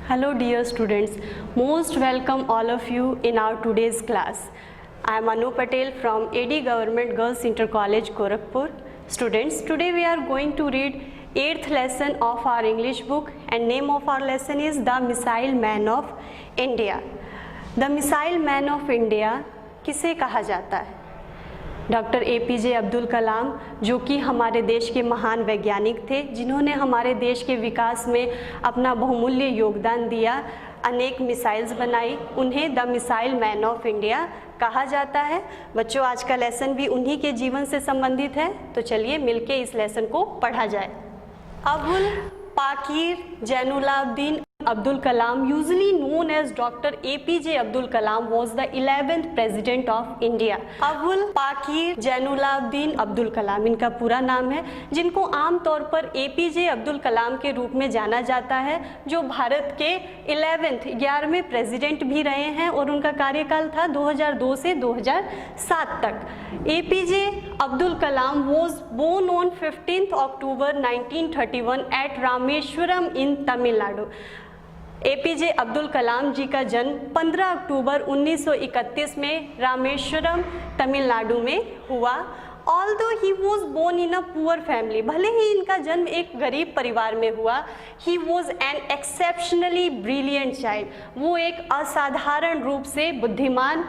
Hello dear students, most welcome all of you in our today's class. I am Anu Patel from AD Government Girls Inter College, Gorakhpur. Students, today we are going to read 8th lesson of our English book and name of our lesson is The Missile Man of India. The Missile Man of India किसे कहा जाता है? Doctor APJ Abdul कलाम, जो कि हमारे देश के महान वैज्ञानिक थे, जिन्होंने हमारे देश के विकास में अपना बहुमूल्य योगदान दिया, अनेक मिसाइल्स बनाई, उन्हें the missile man of India कहा जाता है। बच्चों, आज का लेसन भी उन्हीं के जीवन से संबंधित है, तो चलिए मिलके इस लेसन को पढ़ा जाए। Abul Pakir Jainulabdeen Abdul Kalam, usually known as Dr. APJ Abdul Kalam, was the 11th President of India. Abul Pakir Jainulabdeen Abdul Kalam इनका पूरा नाम है, जिनको आम तौर पर APJ अब्दुल कलाम के रूप में जाना जाता है, जो भारत के 11वें प्रेसिडेंट भी रहे हैं और उनका कार्यकाल था 2002 से 2007 तक। APJ Abdul Kalam was born on 15th October 1931 at Rameswaram in Tamil Nadu. APJ Abdul Kalam जी का जन्म 15 अक्टूबर 1931 में रामेश्वरम तमिलनाडु में हुआ। Although he was born in a poor family, भले ही इनका जन्म एक गरीब परिवार में हुआ, he was an exceptionally brilliant child, वो एक असाधारण रूप से बुद्धिमान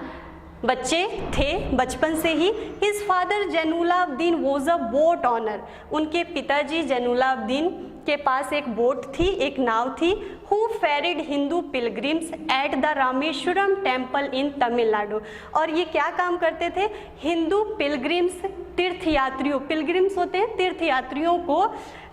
बच्चे थे बचपन से ही। His father Jainulabdeen was a boat owner, उनके पिताजी जैनुलाब्दीन के पास एक बोट थी, एक नाव थी। Who ferried Hindu pilgrims at the Rameswaram temple in Tamil Nadu, और ये क्या काम करते थे? हिंदू पिलग्रिम्स, तीर्थयात्रियों, पिलग्रिम्स होते हैं तीर्थयात्रियों को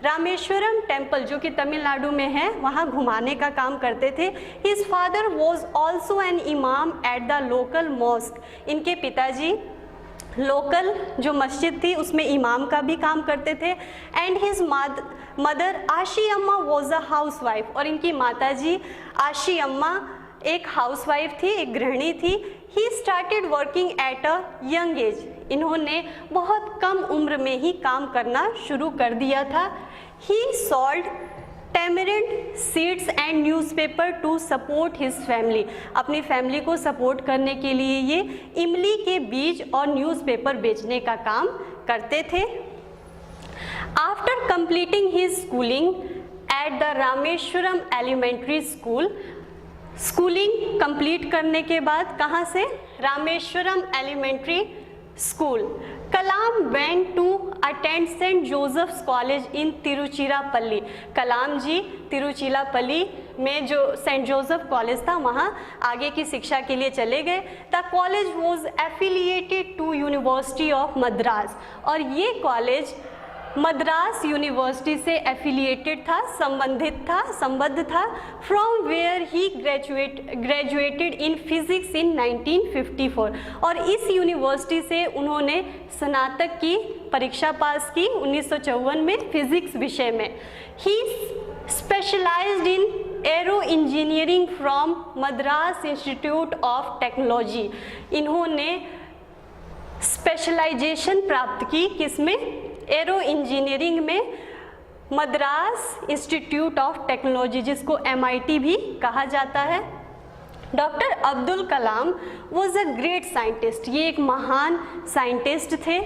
रामेश्वरम टेम्पल जो कि तमिलनाडु में है वहाँ घुमाने का काम करते थे। His father was also an imam at the local mosque, इनके पिताजी लोकल जो मस्जिद थी उसमें इमाम का भी काम करते थे। एंड हिज मदर आशी अम्मा वॉज अ हाउस वाइफ, और इनकी माताजी आशी अम्मा एक हाउस वाइफ थी, एक गृहिणी थी। He started working at a young age, इन्होंने बहुत कम उम्र में ही काम करना शुरू कर दिया था। He sold tamarind seeds and newspaper to support his family, अपनी फैमिली को सपोर्ट करने के लिए ये इमली के बीज और न्यूज़पेपर बेचने का काम करते थे। After completing his schooling at the Rameswaram elementary school, schooling complete करने के बाद कहाँ से? Rameswaram elementary school. Kalam went to attend saint Joseph's college in Tiruchirappalli, Kalam ji Tiruchirappalli में जो सेंट जोसेफ कॉलेज था वहाँ आगे की शिक्षा के लिए चले गए। The college was affiliated to university of Madras, और ये कॉलेज मद्रास यूनिवर्सिटी से एफिलिएटेड था, संबद्ध था। From where he graduated in physics in 1954, और इस यूनिवर्सिटी से उन्होंने स्नातक की परीक्षा पास की 1954 में फिजिक्स विषय में। He specialised in aero engineering from Madras institute of technology, इन्होंने स्पेशलाइजेशन प्राप्त की किसमें? एरो इंजीनियरिंग में, मद्रास इंस्टीट्यूट ऑफ टेक्नोलॉजी जिसको MIT भी कहा जाता है। Doctor Abdul Kalam was a great scientist, ये एक महान साइंटिस्ट थे।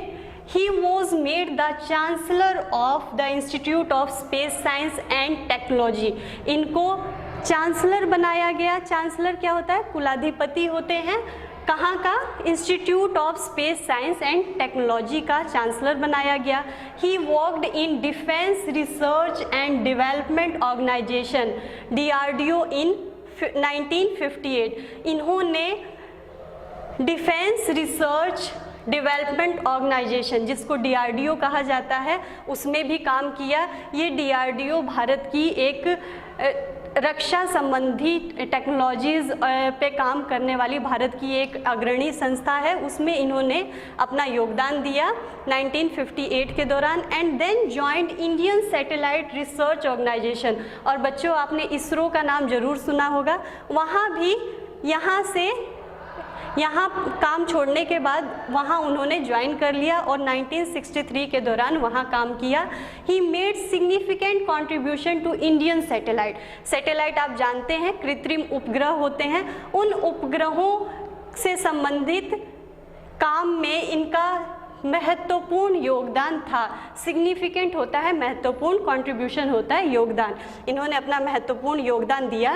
He was made the chancellor of the institute of space science and technology, इनको चांसलर बनाया गया। चांसलर क्या होता है? कुलाधिपति होते हैं। कहाँ का? Institute of space science and Technology का चांसलर बनाया गया। He worked in Defence research and development Organisation DRDO इन 1958, इन्होंने डिफेंस रिसर्च डेवलपमेंट ऑर्गेनाइजेशन जिसको DRDO कहा जाता है उसमें भी काम किया। ये DRDO भारत की एक रक्षा संबंधी टेक्नोलॉजीज़ पे काम करने वाली भारत की एक अग्रणी संस्था है, उसमें इन्होंने अपना योगदान दिया 1958 के दौरान। And then joined Indian satellite research Organisation, और बच्चों आपने इसरो का नाम जरूर सुना होगा, वहाँ भी यहाँ से यहाँ काम छोड़ने के बाद वहाँ उन्होंने ज्वाइन कर लिया और 1963 के दौरान वहाँ काम किया। He made significant contribution to Indian satellite. Satellite आप जानते हैं कृत्रिम उपग्रह होते हैं, उन उपग्रहों से संबंधित काम में इनका महत्वपूर्ण योगदान था। सिग्निफिकेंट होता है महत्वपूर्ण, कॉन्ट्रीब्यूशन होता है योगदान। इन्होंने अपना महत्वपूर्ण योगदान दिया।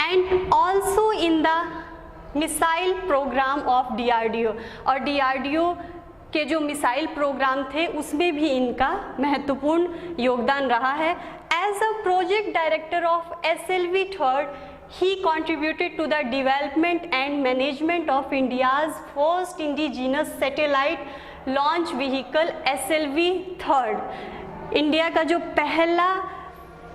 And also in the missile program of DRDO, और DRDO के जो मिसाइल प्रोग्राम थे उसमें भी इनका महत्वपूर्ण योगदान रहा है। As a project director of SLV-3 he contributed to the development and management of India's first indigenous satellite launch vehicle SLV-3। India का जो पहला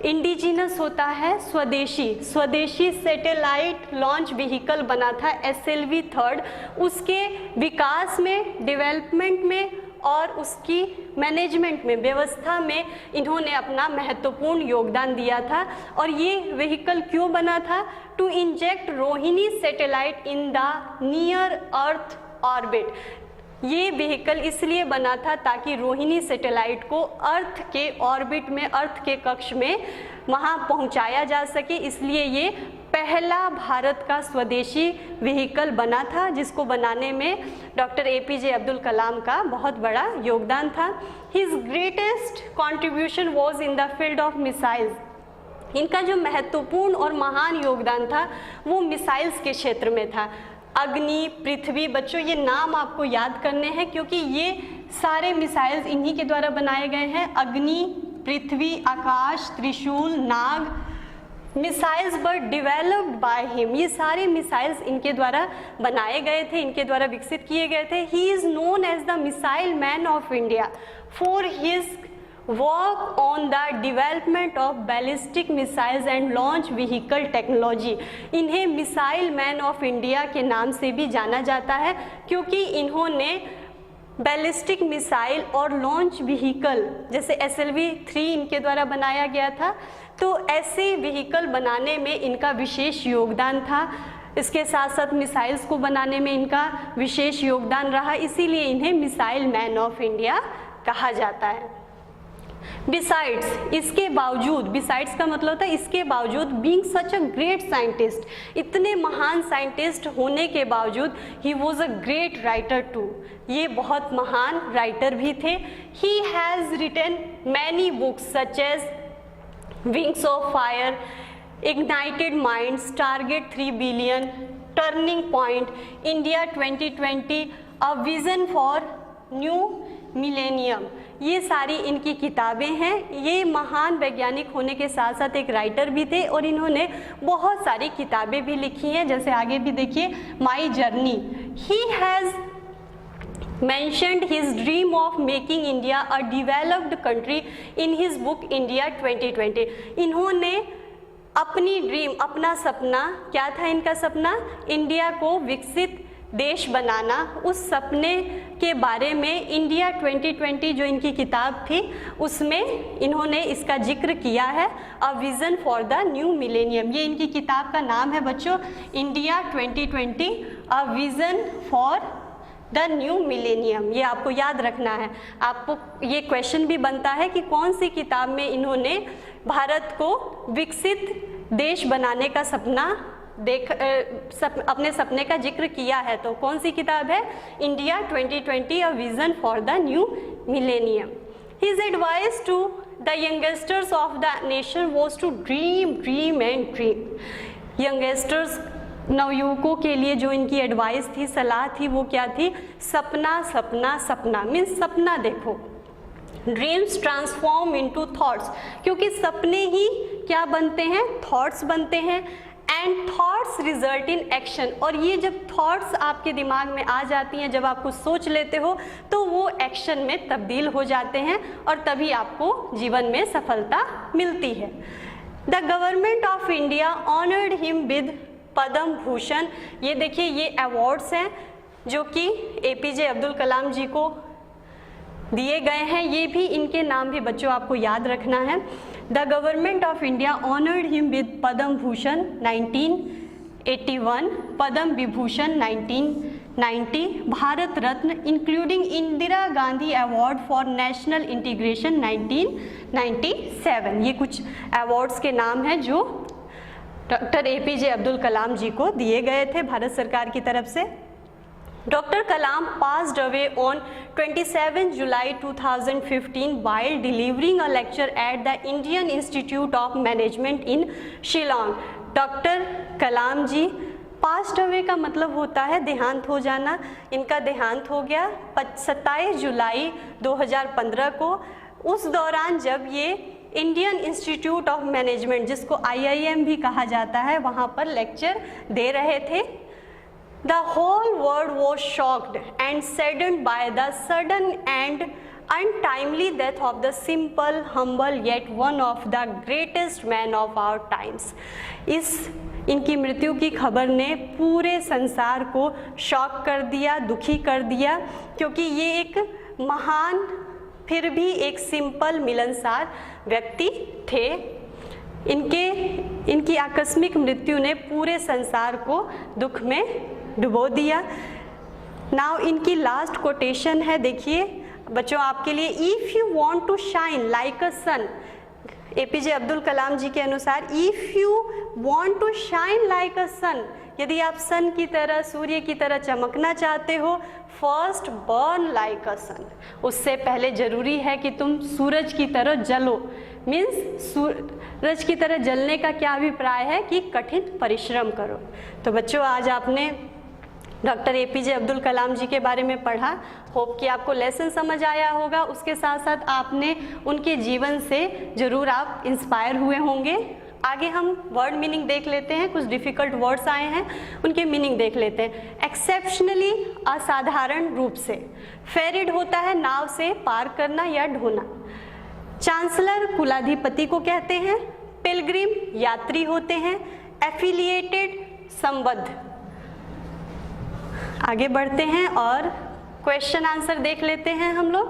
इंडिजिनस होता है स्वदेशी सैटेलाइट लॉन्च व्हीकल बना था SLV-3। उसके विकास में, डेवलपमेंट में और उसकी मैनेजमेंट में, व्यवस्था में इन्होंने अपना महत्वपूर्ण योगदान दिया था। और ये व्हीकल क्यों बना था? To inject Rohini satellite in the near earth orbit. ये व्हीकल इसलिए बना था ताकि रोहिणी सैटेलाइट को अर्थ के ऑर्बिट में, अर्थ के कक्ष में वहाँ पहुँचाया जा सके, इसलिए ये पहला भारत का स्वदेशी व्हीकल बना था, जिसको बनाने में डॉक्टर APJ अब्दुल कलाम का बहुत बड़ा योगदान था। His greatest contribution was in the field of missiles. इनका जो महत्वपूर्ण और महान योगदान था वो मिसाइल्स के क्षेत्र में था। अग्नि, पृथ्वी, बच्चों ये नाम आपको याद करने हैं क्योंकि ये सारे मिसाइल्स इन्हीं के द्वारा बनाए गए हैं। अग्नि, Prithvi, Akash, Trishul, Nag, missiles were developed by him. ये सारे मिसाइल्स इनके द्वारा बनाए गए थे, इनके द्वारा विकसित किए गए थे। He is known as the missile man of India for his work on the development of ballistic missiles and launch vehicle technology. इन्हें मिसाइल मैन ऑफ इंडिया के नाम से भी जाना जाता है क्योंकि इन्होंने बैलिस्टिक मिसाइल और लॉन्च व्हीकल, जैसे SLV-3 इनके द्वारा बनाया गया था, तो ऐसे व्हीकल बनाने में इनका विशेष योगदान था। इसके साथ साथ मिसाइल्स को बनाने में इनका विशेष योगदान रहा, इसीलिए इन्हें मिसाइल मैन ऑफ इंडिया कहा जाता है। बिसाइड्स, इसके बावजूद, बिसाइड्स का मतलब होता है इसके बावजूद, being such a great scientist, इतने महान साइंटिस्ट होने के बावजूद, he was a great writer too, ये बहुत महान राइटर भी थे। He has written many books such as wings of fire, ignited minds, target 3 billion, turning point, India 2020, a vision for new millennium. ये सारी इनकी किताबें हैं। ये महान वैज्ञानिक होने के साथ साथ एक राइटर भी थे और इन्होंने बहुत सारी किताबें भी लिखी हैं, जैसे आगे भी देखिए, my journey. He has mentioned his dream of making India a developed country in his book India 2020। इन्होंने अपनी ड्रीम, अपना सपना, क्या था इनका सपना? इंडिया को विकसित देश बनाना। उस सपने के बारे में इंडिया 2020 जो इनकी किताब थी उसमें इन्होंने इसका जिक्र किया है, a vision for the new millennium. ये इनकी किताब का नाम है बच्चों, India 2020, a vision for the new millennium. ये आपको याद रखना है। आपको ये क्वेश्चन भी बनता है कि कौन सी किताब में इन्होंने भारत को विकसित देश बनाने का सपना अपने सपने का जिक्र किया है, तो कौन सी किताब है? India 2020, a vision for the new millennium. His advice to the youngsters of the nation was to dream, dream and dream. Youngsters, नवयुवकों के लिए जो इनकी एडवाइस थी, सलाह थी, वो क्या थी? सपना, सपना, सपना, मीन्स सपना देखो। ड्रीम्स ट्रांसफॉर्म इनटू थॉट्स, क्योंकि सपने ही क्या बनते हैं? थॉट्स बनते हैं। And thoughts result in action, और ये जब थॉट्स आपके दिमाग में आ जाती हैं, जब आप कुछ सोच लेते हो तो वो एक्शन में तब्दील हो जाते हैं और तभी आपको जीवन में सफलता मिलती है। The government of India honoured him with Padma Bhushan. ये देखिए, ये अवार्ड्स हैं जो कि APJ अब्दुल कलाम जी को दिए गए हैं, ये भी इनके नाम भी बच्चों आपको याद रखना है। The government of India honoured him with Padma Bhushan 1981, Padma Vibhushan 1990, Bharat Ratna including Indira Gandhi award for national integration 1997। ये कुछ अवार्ड्स के नाम हैं जो डॉक्टर APJ अब्दुल कलाम जी को दिए गए थे भारत सरकार की तरफ से। Dr. Kalam passed away on 27 July 2015 while delivering a lecture at the Indian Institute of Management in Shillong। Doctor Kalam ji passed away का मतलब होता है देहांत हो जाना। इनका देहांत हो गया 27 जुलाई 2015 को। उस दौरान जब ये इंडियन इंस्टीट्यूट ऑफ मैनेजमेंट, जिसको IIM भी कहा जाता है, वहाँ पर लेक्चर दे रहे थे। The whole world was shocked and saddened by the sudden and untimely death of the simple, humble yet one of the greatest men of our times। इनकी मृत्यु की खबर ने पूरे संसार को शॉक कर दिया, दुखी कर दिया, क्योंकि ये एक महान फिर भी एक सिंपल मिलनसार व्यक्ति थे। इनकी आकस्मिक मृत्यु ने पूरे संसार को दुख में डुबो दिया। नाउ इनकी लास्ट कोटेशन है, देखिए बच्चों आपके लिए, if you want to shine like a sun, APJ Abdul Kalam ji के अनुसार, if you want to shine like a sun, यदि आप सन की तरह, सूर्य की तरह चमकना चाहते हो, फर्स्ट बर्न लाइक अ सन, उससे पहले ज़रूरी है कि तुम सूरज की तरह जलो। मीन्स सूरज की तरह जलने का क्या अभिप्राय है कि कठिन परिश्रम करो। तो बच्चों आज आपने डॉक्टर APJ अब्दुल कलाम जी के बारे में पढ़ा। होप कि आपको लेसन समझ आया होगा। उसके साथ साथ आपने उनके जीवन से ज़रूर आप इंस्पायर हुए होंगे। आगे हम वर्ड मीनिंग देख लेते हैं। कुछ डिफ़िकल्ट वर्ड्स आए हैं, उनके मीनिंग देख लेते हैं। एक्सेप्शनली, असाधारण रूप से। फेरिड होता है नाव से पार करना या ढोना। चांसलर कुलाधिपति को कहते हैं। पिलग्रिम यात्री होते हैं। एफिलिएटेड संबद्ध। आगे बढ़ते हैं और क्वेश्चन आंसर देख लेते हैं हम लोग।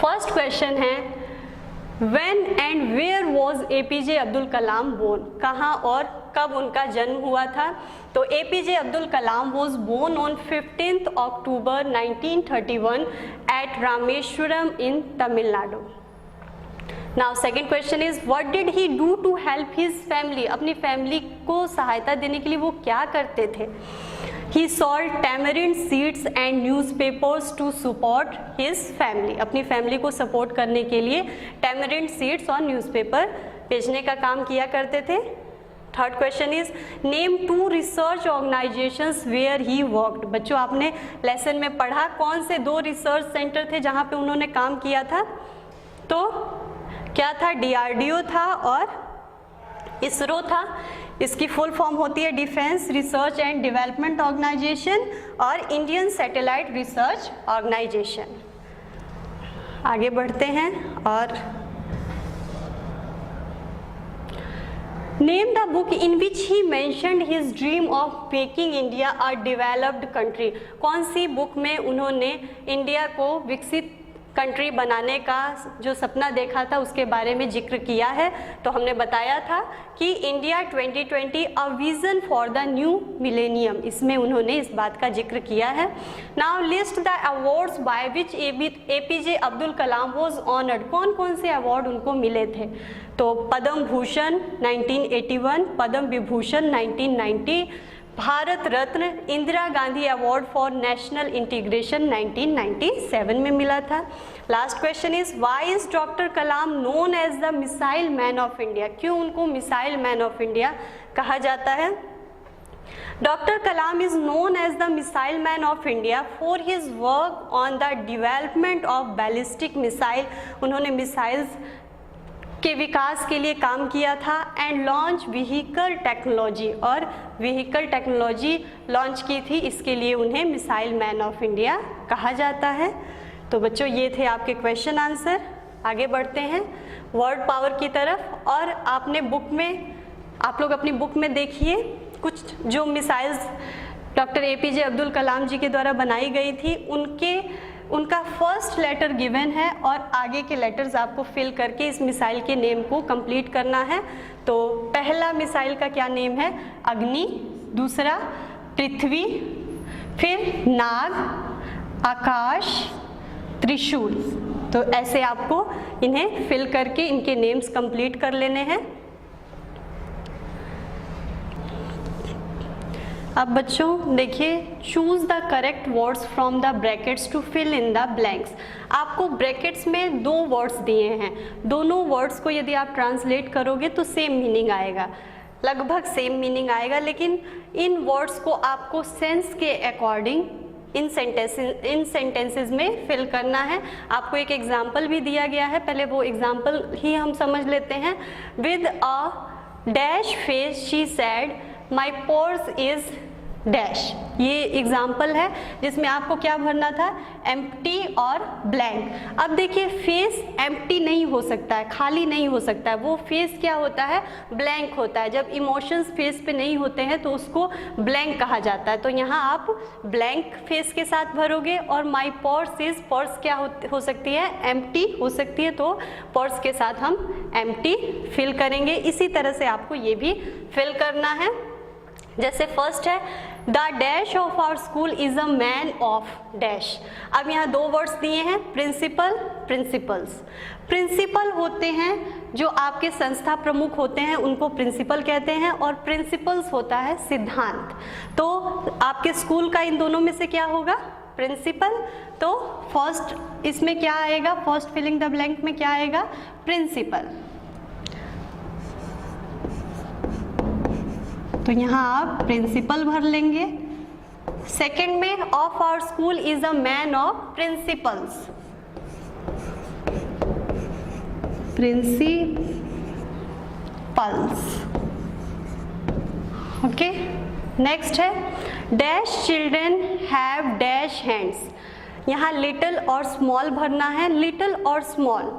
फर्स्ट क्वेश्चन है, when and where was APJ Abdul Kalam born, कहाँ और कब उनका जन्म हुआ था। तो APJ Abdul Kalam was born on 15 October 1931 at Rameswaram in Tamil Nadu. Now second question is, what did he do to help his family, अपनी फैमिली को सहायता देने के लिए वो क्या करते थे। He sold tamarind seeds and newspapers to support his family। अपनी फैमिली को सपोर्ट करने के लिए tamarind seeds और न्यूज़पेपर बेचने का काम किया करते थे। Third question is, name 2 research organisations where he worked. बच्चों आपने लेसन में पढ़ा कौन से 2 रिसर्च सेंटर थे जहाँ पे उन्होंने काम किया था। तो क्या था, DRDO था और ISRO था। इसकी फुल फॉर्म होती है defence research and development organisation और इंडियन सैटेलाइट रिसर्च ऑर्गेनाइजेशन। आगे बढ़ते हैं और name the book in which he mentioned his dream of making India a developed country. कौन सी बुक में उन्होंने इंडिया को विकसित कंट्री बनाने का जो सपना देखा था उसके बारे में जिक्र किया है। तो हमने बताया था कि India 2020 a vision for the new millennium, इसमें उन्होंने इस बात का जिक्र किया है। Now list the awards by which APJ Abdul Kalam was honoured. कौन कौन से अवार्ड उनको मिले थे। तो Padma Bhushan 1981, Padma Vibhushan 1990, Bharat Ratna, Indira Gandhi award for national integration 1997 में मिला था। Last question is, why is doctor Kalam known as the missile man of India. क्यों उनको मिसाइल मैन ऑफ इंडिया कहा जाता है। Doctor Kalam is known as the missile man of India for his work on the development of ballistic missile. उन्होंने missiles के विकास के लिए काम किया था एंड लॉन्च व्हीकल टेक्नोलॉजी, और व्हीकल टेक्नोलॉजी लॉन्च की थी, इसके लिए उन्हें मिसाइल मैन ऑफ इंडिया कहा जाता है। तो बच्चों ये थे आपके क्वेश्चन आंसर। आगे बढ़ते हैं वर्ड पावर की तरफ। और आपने बुक में, आप लोग अपनी बुक में देखिए कुछ जो missiles doctor APJ Abdul Kalam ji के द्वारा बनाई गई थी उनके उनका फर्स्ट लेटर गिवन है और आगे के लेटर्स आपको फिल करके इस मिसाइल के नेम को कंप्लीट करना है। तो पहला मिसाइल का क्या नेम है? अग्नि, दूसरा पृथ्वी, फिर नाग, आकाश, त्रिशूल। तो ऐसे आपको इन्हें फिल करके इनके नेम्स कंप्लीट कर लेने हैं। अब बच्चों देखिए, choose the correct words from the brackets to fill in the blanks. आपको ब्रैकेट्स में 2 वर्ड्स दिए हैं, दोनों वर्ड्स को यदि आप ट्रांसलेट करोगे तो सेम मीनिंग आएगा, लगभग सेम मीनिंग आएगा, लेकिन इन वर्ड्स को आपको सेंस के अकॉर्डिंग इन सेंटेंसेस में फिल करना है। आपको एक एग्जाम्पल भी दिया गया है, पहले वो एग्जाम्पल ही हम समझ लेते हैं। With a dash face she said my purse is dash. ये एग्जाम्पल है जिसमें आपको क्या भरना था? एम्प्टी और ब्लैंक। अब देखिए, फेस एम्प्टी नहीं हो सकता है, खाली नहीं हो सकता है, वो फेस क्या होता है? ब्लैंक होता है। जब इमोशंस फेस पे नहीं होते हैं तो उसको ब्लैंक कहा जाता है। तो यहाँ आप ब्लैंक फेस के साथ भरोगे। और माई पर्स इज, पर्स क्या हो सकती है? एम्प्टी हो सकती है, तो पर्स के साथ हम एम्प्टी फिल करेंगे। इसी तरह से आपको ये भी फिल करना है। जैसे फर्स्ट है the dash of our school is a man of dash. अब यहाँ 2 वर्ड्स दिए हैं, प्रिंसिपल, प्रिंसिपल्स। प्रिंसिपल होते हैं जो आपके संस्था प्रमुख होते हैं, उनको प्रिंसिपल कहते हैं, और प्रिंसिपल्स होता है सिद्धांत। तो आपके स्कूल का इन दोनों में से क्या होगा? प्रिंसिपल। तो फर्स्ट इसमें क्या आएगा? फर्स्ट फिलिंग द ब्लैंक में क्या आएगा? प्रिंसिपल। तो यहाँ आप प्रिंसिपल भर लेंगे। सेकंड में of our school is a man of principles, principles. Okay, next है dash children have dash hands. यहाँ लिटिल और स्मॉल भरना है। लिटिल और स्मॉल,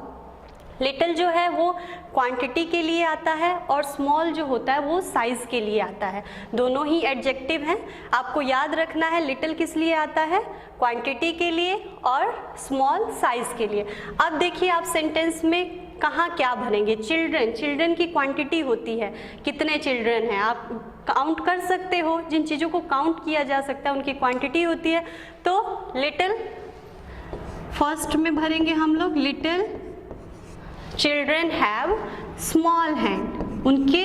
लिटिल जो है वो क्वांटिटी के लिए आता है और स्मॉल जो होता है वो साइज के लिए आता है। दोनों ही एडजेक्टिव हैं। आपको याद रखना है लिटिल किस लिए आता है? क्वांटिटी के लिए, और स्मॉल साइज के लिए। अब देखिए, आप सेंटेंस में कहाँ क्या भरेंगे? चिल्ड्रन, चिल्ड्रन की क्वांटिटी होती है, कितने चिल्ड्रन हैं आप काउंट कर सकते हो। जिन चीज़ों को काउंट किया जा सकता है उनकी क्वांटिटी होती है। तो लिटिल फर्स्ट में भरेंगे हम लोग, little children have small hand. उनके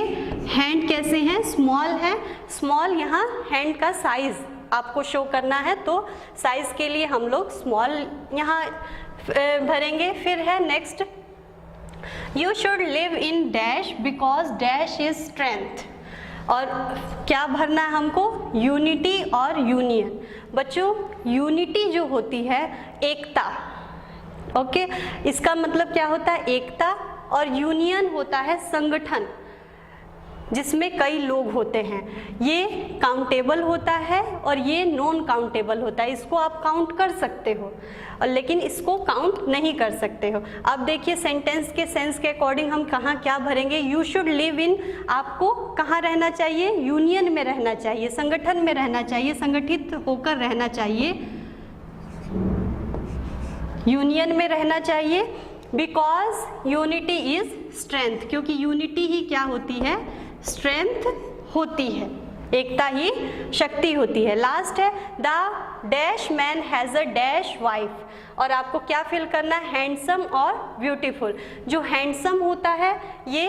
हैंड कैसे हैं? स्मॉल है। स्मॉल यहाँ हैंड का साइज आपको शो करना है, तो साइज के लिए हम लोग स्मॉल यहाँ भरेंगे। फिर है next, you should live in dash because dash is strength. और क्या भरना है हमको? यूनिटी और यूनियन। बच्चों, यूनिटी जो होती है एकता, ओके, इसका मतलब क्या होता है? एकता। और यूनियन होता है संगठन जिसमें कई लोग होते हैं। ये काउंटेबल होता है और ये नॉन काउंटेबल होता है। इसको आप काउंट कर सकते हो और लेकिन इसको काउंट नहीं कर सकते हो। अब देखिए, सेंटेंस के सेंस के अकॉर्डिंग हम कहाँ क्या भरेंगे? यू शुड लिव इन, आपको कहाँ रहना चाहिए? यूनियन में रहना चाहिए, संगठन में रहना चाहिए, संगठित होकर रहना चाहिए, यूनियन में रहना चाहिए। बिकॉज यूनिटी इज स्ट्रेंथ, क्योंकि यूनिटी ही क्या होती है? स्ट्रेंथ होती है, एकता ही शक्ति होती है। लास्ट है the dash man has a dash wife. और आपको क्या फिल करना है? हैंडसम और ब्यूटीफुल। जो हैंडसम होता है ये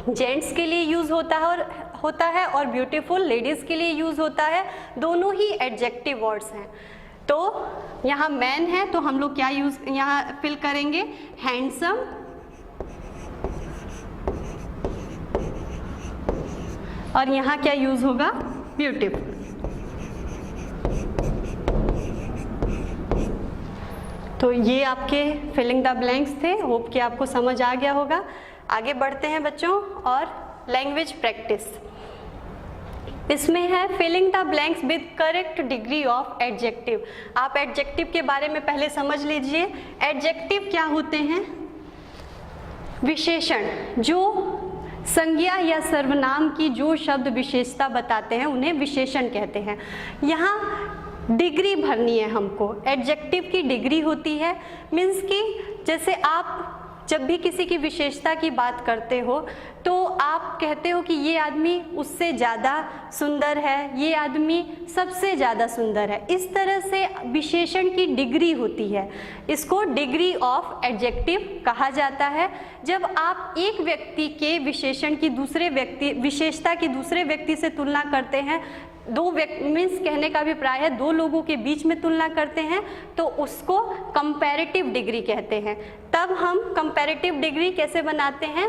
जेंट्स के लिए यूज होता है और ब्यूटीफुल लेडीज के लिए यूज होता है। दोनों ही एडजेक्टिव वर्ड्स हैं। तो यहाँ मैन है तो हम लोग क्या यूज यहाँ फिल करेंगे? हैंडसम। और यहाँ क्या यूज होगा? ब्यूटीफुल। तो ये आपके फिलिंग द ब्लैंक्स थे। होप कि आपको समझ आ गया होगा। आगे बढ़ते हैं बच्चों और लैंग्वेज प्रैक्टिस। इसमें है filling the blanks with correct degree of adjective. आप एडजेक्टिव के बारे में पहले समझ लीजिए। एडजेक्टिव क्या होते हैं? विशेषण, जो संज्ञा या सर्वनाम की जो शब्द विशेषता बताते हैं उन्हें विशेषण कहते हैं। यहाँ डिग्री भरनी है हमको। एडजेक्टिव की डिग्री होती है, मीन्स कि जैसे आप जब भी किसी की विशेषता की बात करते हो तो आप कहते हो कि ये आदमी उससे ज़्यादा सुंदर है, ये आदमी सबसे ज़्यादा सुंदर है। इस तरह से विशेषण की डिग्री होती है, इसको डिग्री ऑफ एडजेक्टिव कहा जाता है। जब आप एक व्यक्ति के विशेषण की विशेषता की दूसरे व्यक्ति से तुलना करते हैं, दो व्यक्ति मीन्स कहने का अभिप्राय है दो लोगों के बीच में तुलना करते हैं, तो उसको कंपैरेटिव डिग्री कहते हैं। तब हम कंपैरेटिव डिग्री कैसे बनाते हैं,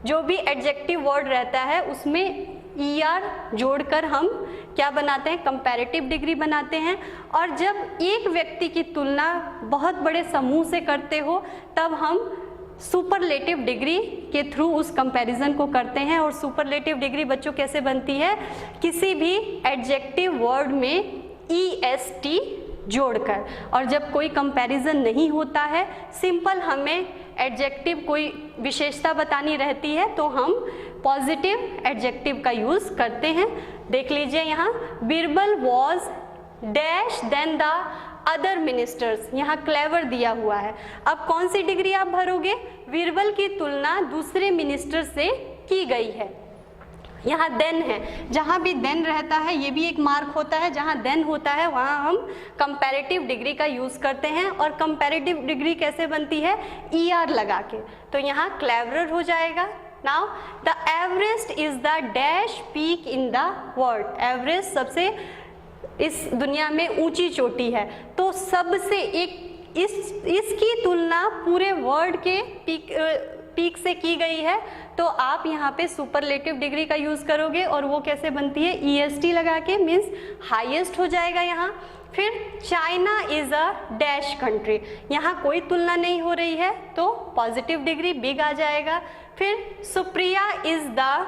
जो भी एडजेक्टिव वर्ड रहता है उसमें ER जोड़कर हम क्या बनाते हैं, कंपैरेटिव डिग्री बनाते हैं। और जब एक व्यक्ति की तुलना बहुत बड़े समूह से करते हो तब हम सुपरलेटिव डिग्री के थ्रू उस कंपैरिजन को करते हैं। और सुपरलेटिव डिग्री बच्चों कैसे बनती है, किसी भी एडजेक्टिव वर्ड में EST जोड़कर। और जब कोई कंपैरिजन नहीं होता है, सिंपल हमें एडजेक्टिव कोई विशेषता बतानी रहती है तो हम पॉजिटिव एडजेक्टिव का यूज़ करते हैं। देख लीजिए यहाँ, Birbal was dash than the other ministers, यहाँ क्लेवर दिया हुआ है। अब कौन सी डिग्री आप भरोगे, बीरबल की तुलना दूसरे मिनिस्टर से की गई है। यहाँ देन है, जहाँ भी देन रहता है ये भी एक मार्क होता है, जहाँ देन होता है वहाँ हम कंपैरेटिव डिग्री का यूज़ करते हैं। और कंपैरेटिव डिग्री कैसे बनती है, ER लगा के, तो यहाँ क्लेवरर हो जाएगा। Now the Everest is the dash peak in the world, Everest सबसे इस दुनिया में ऊंची चोटी है, तो सबसे एक इसकी तुलना पूरे वर्ल्ड के पीक से की गई है, तो आप यहाँ पे सुपरलेटिव डिग्री का यूज़ करोगे। और वो कैसे बनती है, EST लगा के, मीन्स हाईएस्ट हो जाएगा यहाँ। फिर China is a dash country, यहाँ कोई तुलना नहीं हो रही है तो पॉजिटिव डिग्री बिग आ जाएगा। फिर Supriya is the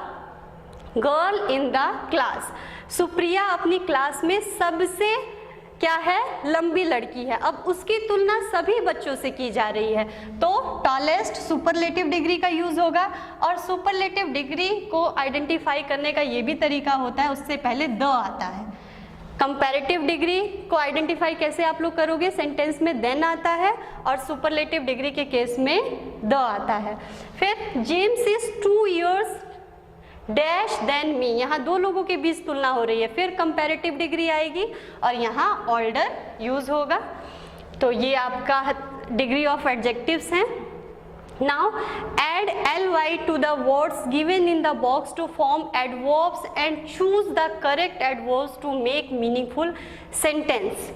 girl in the class, Supriya अपनी क्लास में सबसे क्या है, लंबी लड़की है। अब उसकी तुलना सभी बच्चों से की जा रही है तो टॉलेस्ट सुपरलेटिव डिग्री का यूज़ होगा। और सुपरलेटिव डिग्री को आइडेंटिफाई करने का ये भी तरीका होता है, उससे पहले द आता है। कंपैरेटिव डिग्री को आइडेंटिफाई कैसे आप लोग करोगे, सेंटेंस में देन आता है और सुपरलेटिव डिग्री के केस में द आता है। फिर James is 2 years dash than me, यहाँ दो लोगों के बीच तुलना हो रही है, फिर कंपैरेटिव डिग्री आएगी और यहाँ ऑल्डर यूज होगा। तो ये आपका डिग्री ऑफ एडजेक्टिव्स हैं। Now add ly to the words given in the box to form adverbs and choose the correct adverbs to make meaningful sentence।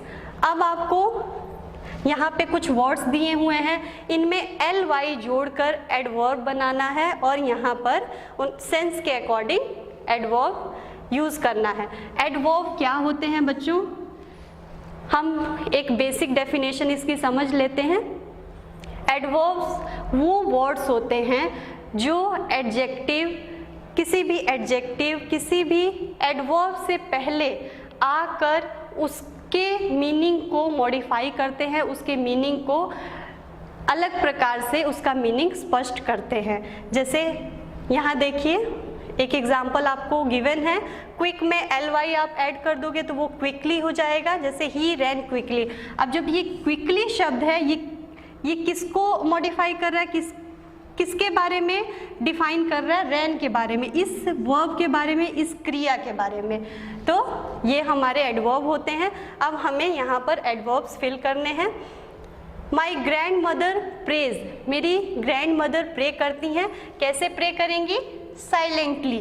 अब आपको यहाँ पे कुछ वर्ड्स दिए हुए हैं, इनमें ly जोड़कर एडवर्ब बनाना है और यहाँ पर उन सेंस के अकॉर्डिंग एडवर्ब यूज़ करना है। एडवर्ब क्या होते हैं बच्चों, हम एक बेसिक डेफिनेशन इसकी समझ लेते हैं। एडवर्ब्स वो वर्ड्स होते हैं जो किसी भी एडवर्ब से पहले आकर उसके मीनिंग को मॉडिफाई करते हैं, उसके मीनिंग को अलग प्रकार से उसका मीनिंग स्पष्ट करते हैं। जैसे यहाँ देखिए एक एग्जाम्पल आपको गिवन है, क्विक में ly आप ऐड कर दोगे तो वो क्विकली हो जाएगा, जैसे ही रैन क्विकली। अब जब ये क्विकली शब्द है ये किसको मॉडिफाई कर रहा है, किसके बारे में डिफाइन कर रहा है, रैन के बारे में, इस वर्ब के बारे में, इस क्रिया के बारे में। तो ये हमारे एडवर्ब होते हैं। अब हमें यहाँ पर एडवर्ब्स फिल करने हैं। माई ग्रैंड मदर प्रेज, मेरी ग्रैंड मदर प्रे करती हैं, कैसे प्रे करेंगी, साइलेंटली,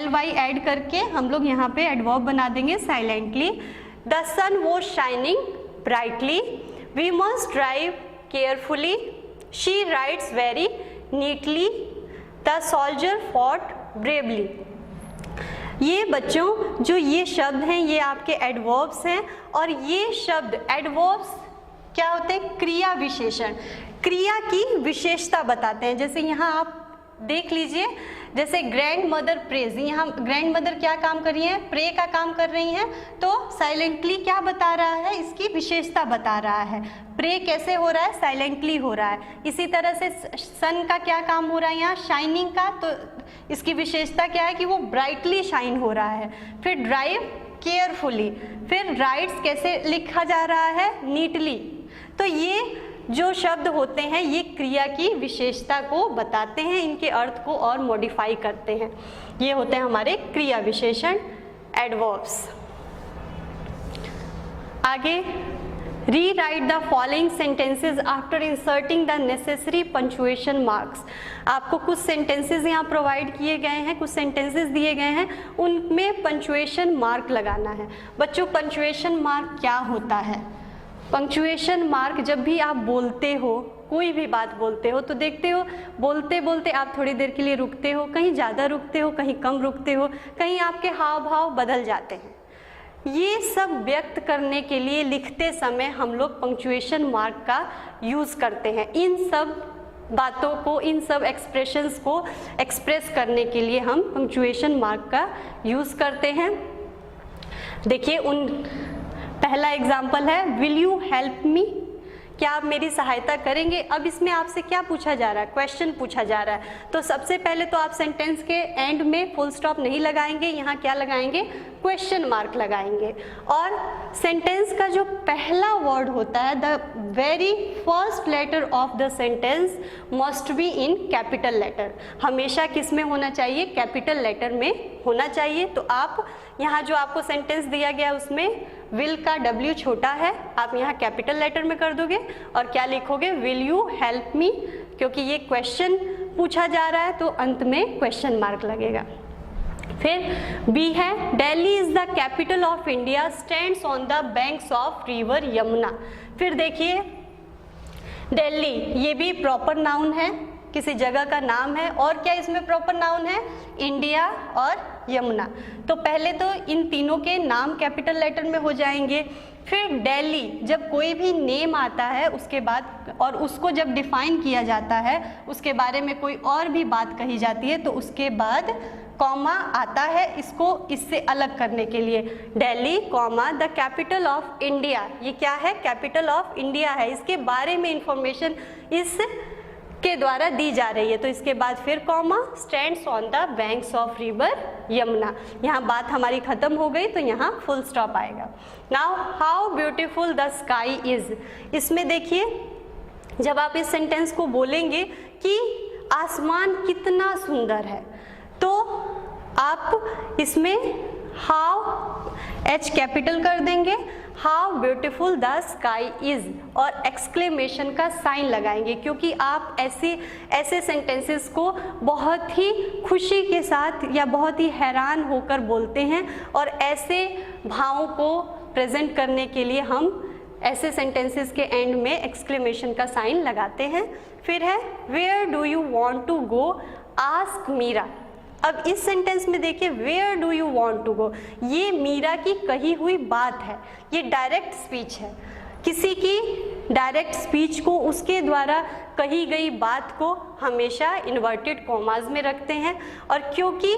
ly ऐड करके हम लोग यहाँ पे एडवर्ब बना देंगे silently. The sun was shining brightly, we must drive carefully, she writes very neatly, the soldier fought bravely. ये बच्चों जो ये शब्द हैं ये आपके एडवर्ब्स हैं, और ये शब्द एडवर्ब्स क्या होते हैं, क्रिया विशेषण, क्रिया की विशेषता बताते हैं। जैसे यहाँ आप देख लीजिए, जैसे ग्रैंड मदर प्रेज, यहाँ ग्रैंड मदर क्या काम कर रही है, प्रे का काम कर रही हैं, तो साइलेंटली क्या बता रहा है, इसकी विशेषता बता रहा है। प्रे कैसे हो रहा है, साइलेंटली हो रहा है। इसी तरह से सन का क्या काम हो रहा है यहाँ, शाइनिंग का, तो इसकी विशेषता क्या है कि वो ब्राइटली शाइन हो रहा है। फिर ड्राइव केयरफुली। फिर राइट्स कैसे लिखा जा रहा है, नीटली। तो ये जो शब्द होते हैं ये क्रिया की विशेषता को बताते हैं, इनके अर्थ को और मॉडिफाई करते हैं। ये होते हैं हमारे क्रिया विशेषण, एडवर्ब्स। आगे, rewrite the following sentences after inserting the necessary punctuation marks. आपको कुछ सेंटेंसेज यहाँ प्रोवाइड किए गए हैं, कुछ सेंटेंसेज दिए गए हैं, उनमें पंक्चुएशन मार्क लगाना है। बच्चों, पंक्चुएशन मार्क क्या होता है? पंक्चुएशन मार्क, जब भी आप बोलते हो, कोई भी बात बोलते हो, तो देखते हो बोलते बोलते आप थोड़ी देर के लिए रुकते हो, कहीं ज़्यादा रुकते हो, कहीं कम रुकते हो, कहीं आपके हाव भाव बदल जाते हैं। ये सब व्यक्त करने के लिए लिखते समय हम लोग पंक्चुएशन मार्क का यूज़ करते हैं। इन सब बातों को, इन सब एक्सप्रेशंस को एक्सप्रेस करने के लिए हम पंक्चुएशन मार्क का यूज़ करते हैं। देखिए, पहला एग्जाम्पल है, विल यू हेल्प मी, क्या आप मेरी सहायता करेंगे। अब इसमें आपसे क्या पूछा जा रहा है, क्वेश्चन पूछा जा रहा है। तो सबसे पहले तो आप सेंटेंस के एंड में फुल स्टॉप नहीं लगाएंगे, यहाँ क्या लगाएंगे, क्वेश्चन मार्क लगाएंगे। और सेंटेंस का जो पहला वर्ड होता है, the very first letter of the sentence must be in capital letter. हमेशा किस में होना चाहिए, कैपिटल लेटर में होना चाहिए। तो आप यहाँ जो आपको सेंटेंस दिया गया उसमें विल का W छोटा है, आप यहाँ कैपिटल लेटर में कर दोगे और क्या लिखोगे, विल यू हेल्प मी। क्योंकि ये क्वेश्चन पूछा जा रहा है तो अंत में क्वेश्चन मार्क लगेगा। फिर बी है, Delhi is the capital of India, stands on the banks of river Yamuna. फिर देखिए, दिल्ली ये भी प्रॉपर नाउन है, किसी जगह का नाम है, और क्या इसमें प्रॉपर नाउन है, इंडिया और यमुना। तो पहले तो इन तीनों के नाम कैपिटल लेटर में हो जाएंगे। फिर दिल्ली, जब कोई भी नेम आता है उसके बाद, और उसको जब डिफाइन किया जाता है, उसके बारे में कोई और भी बात कही जाती है, तो उसके बाद कॉमा आता है इसको इससे अलग करने के लिए। Delhi comma the capital of India, ये क्या है, कैपिटल ऑफ इंडिया है, इसके बारे में इंफॉर्मेशन इस के द्वारा दी जा रही है। तो इसके बाद फिर comma, stands on the banks of river Yamuna. यहाँ बात हमारी खत्म हो गई तो यहाँ फुल स्टॉप आएगा। Now, how beautiful the sky is. इसमें देखिए, जब आप इस सेंटेंस को बोलेंगे कि आसमान कितना सुंदर है, तो आप इसमें हाउ, H कैपिटल कर देंगे, how beautiful the sky is, और एक्सक्लेमेशन का साइन लगाएंगे, क्योंकि आप ऐसे सेंटेंसेस को बहुत ही खुशी के साथ या बहुत ही हैरान होकर बोलते हैं, और ऐसे भावों को प्रेजेंट करने के लिए हम ऐसे सेंटेंसेस के एंड में एक्सक्लेमेशन का साइन लगाते हैं। फिर है, where do you want to go, ask Meera. अब इस सेंटेंस में देखिए, where do you want to go, ये मीरा की कही हुई बात है, ये डायरेक्ट स्पीच है। किसी की डायरेक्ट स्पीच को, उसके द्वारा कही गई बात को हमेशा इन्वर्टेड कॉमास में रखते हैं। और क्योंकि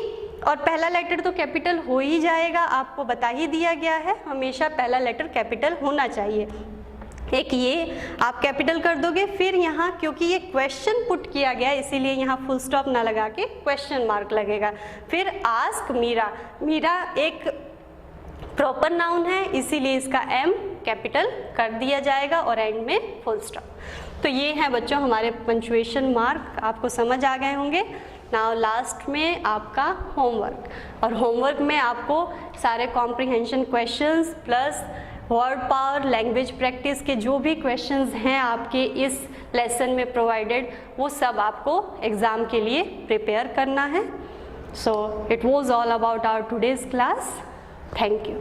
और पहला लेटर तो कैपिटल हो ही जाएगा, आपको बता ही दिया गया है, हमेशा पहला लेटर कैपिटल होना चाहिए। एक ये आप कैपिटल कर दोगे। फिर यहाँ क्योंकि ये क्वेश्चन पुट किया गया इसीलिए यहाँ फुल स्टॉप ना लगा के क्वेश्चन मार्क लगेगा। फिर आस्क मीरा, मीरा एक प्रॉपर नाउन है इसीलिए इसका M कैपिटल कर दिया जाएगा और एंड में फुल स्टॉप। तो ये हैं बच्चों हमारे पंक्चुएशन मार्क, आपको समझ आ गए होंगे। नाउ लास्ट में आपका होमवर्क, और होमवर्क में आपको सारे comprehension questions plus word power, language practice के जो भी क्वेश्चंस हैं आपके इस लेसन में प्रोवाइडेड, वो सब आपको एग्ज़ाम के लिए प्रिपेयर करना है। So it was all about our today's class. Thank you.